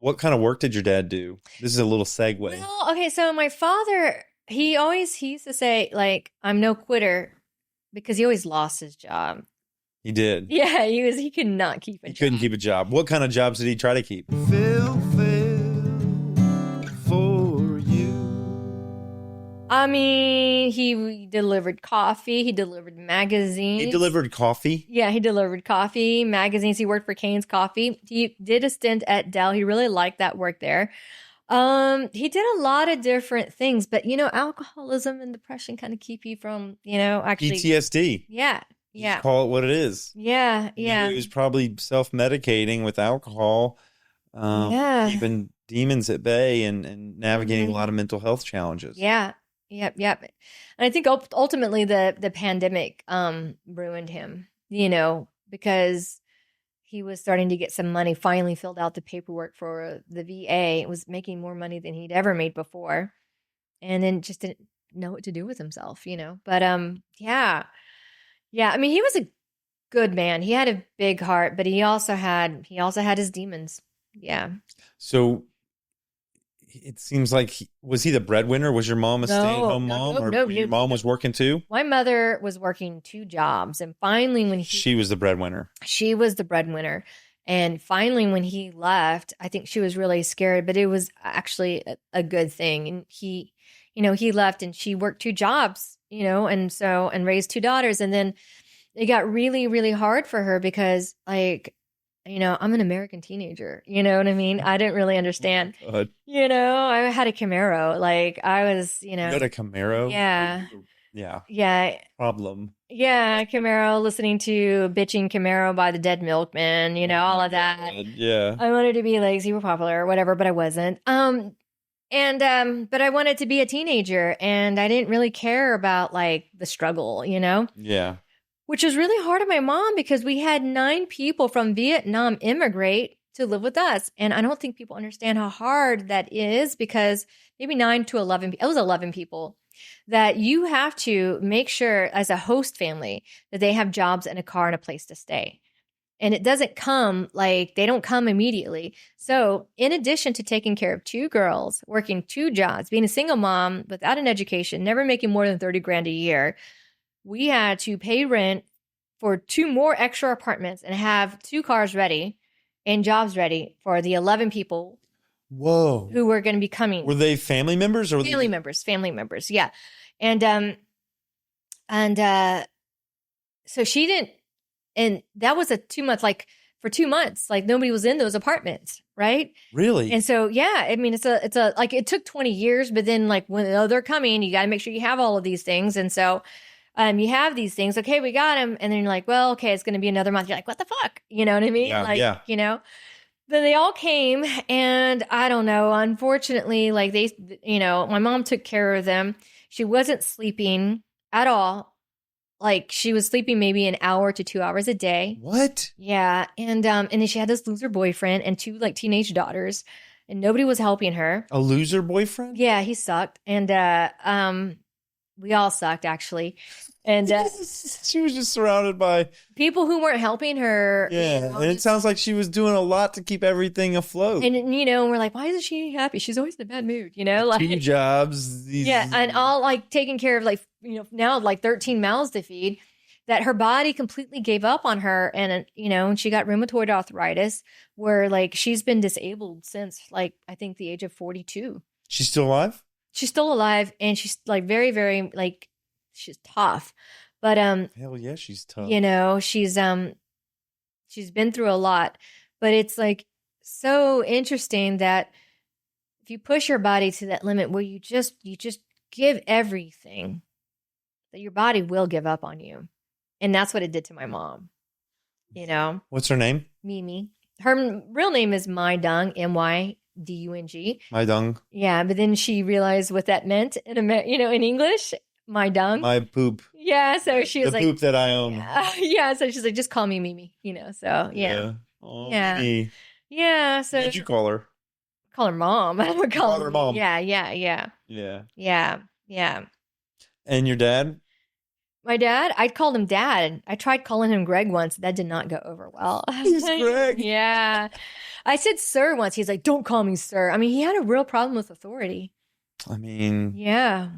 What kind of work did your dad do? This is a little segue. Well, okay, so my father, he used to say, like, I'm no quitter because he always lost his job. He did. Yeah, he could not keep a He job. couldn't keep a job. What kind of jobs did he try to keep? Phil for you. I mean, he delivered coffee, he delivered magazines. He delivered coffee? Yeah, he delivered coffee, magazines. He worked for Kane's Coffee. He did a stint at Dell. He really liked that work there. He did a lot of different things, but alcoholism and depression kind of keep you from, actually. PTSD. Yeah, yeah. Just call it what it is. Yeah, yeah. He was probably self-medicating with alcohol, Yeah. keeping demons at bay and navigating a lot of mental health challenges. Yeah. Yep, yep. And I think ultimately the pandemic ruined him, because he was starting to get some money, finally filled out the paperwork for the VA. It was making more money than he'd ever made before. And then just didn't know what to do with himself, But yeah. Yeah, I mean, he was a good man. He had a big heart, but he also had his demons. Yeah. So it seems like was he the breadwinner? Was your mom a stay-at-home mom, or your mom was working too? My mother was working 2 jobs, and finally, when she was the breadwinner, she was the breadwinner. And finally, when he left, I think she was really scared, but it was actually a good thing. And he left, and she worked 2 jobs, and raised 2 daughters, and then it got really, really hard for her because, like, I'm an American teenager. You know what I mean? I didn't really understand. Oh, I had a Camaro. Like, I was, You had a Camaro? Yeah. Yeah. Yeah. Problem. Yeah, Camaro, listening to Bitching Camaro by the Dead Milkmen, all of that. Yeah. I wanted to be like super popular or whatever, but I wasn't. But I wanted to be a teenager, and I didn't really care about, like, the struggle, Yeah. Which was really hard on my mom because we had 9 people from Vietnam immigrate to live with us. And I don't think people understand how hard that is, because maybe 9 to 11, it was 11 people, that you have to make sure as a host family that they have jobs and a car and a place to stay. And it doesn't come, like, they don't come immediately. So in addition to taking care of 2 girls, working 2 jobs, being a single mom without an education, never making more than 30 grand a year, we had to pay rent for 2 more extra apartments and have 2 cars ready and jobs ready for the 11 people. Whoa. Who were going to be coming. Were they family members or family members? Yeah. And so she didn't, and that was a 2-month, like, for 2 months, like, nobody was in those apartments. Right. Really? And so, yeah, I mean, it's a, like, it took 20 years, but then, like, when they're coming, you got to make sure you have all of these things. And so, you have these things. Okay, we got him. And then you're like, well, okay, it's going to be another month. You're like, what the fuck? You know what I mean? Yeah, like, yeah. Then they all came, and I don't know. Unfortunately, like, they, my mom took care of them. She wasn't sleeping at all. Like, she was sleeping maybe an hour to 2 hours a day. What? Yeah. And then she had this loser boyfriend and 2, like, teenage daughters, and nobody was helping her. A loser boyfriend? Yeah, he sucked. And we all sucked, actually. And she was just surrounded by people who weren't helping her. Yeah, and it sounds like she was doing a lot to keep everything afloat. And we're like, why isn't she happy? She's always in a bad mood, like 2 jobs. Yeah, and all, like, taking care of, like, now, like, 13 mouths to feed. That her body completely gave up on her, and and she got rheumatoid arthritis, where, like, she's been disabled since, like, I think the age of 42. She's still alive? She's still alive, and she's, like, very, very, like, she's tough, but hell yeah, she's tough. She's been through a lot, but it's, like, so interesting that if you push your body to that limit where you just give everything, that your body will give up on you, and that's what it did to my mom. What's her name? Mimi. Her real name is Mai Dung, Mydung. Mai Dung. Yeah, but then she realized what that meant in English. My dung. My poop. Yeah, so she was the like, poop that I own. Yeah, so she's like, just call me Mimi, so yeah. Oh, yeah. Mimi. Yeah, so. What'd you call her? Call her mom. I would call her mom. Yeah. Yeah. Yeah. And your dad? My dad, I called him dad. I tried calling him Greg once. That did not go over well. He's Greg. Yeah. I said sir once. He's like, don't call me sir. I mean, he had a real problem with authority. I mean, Yeah.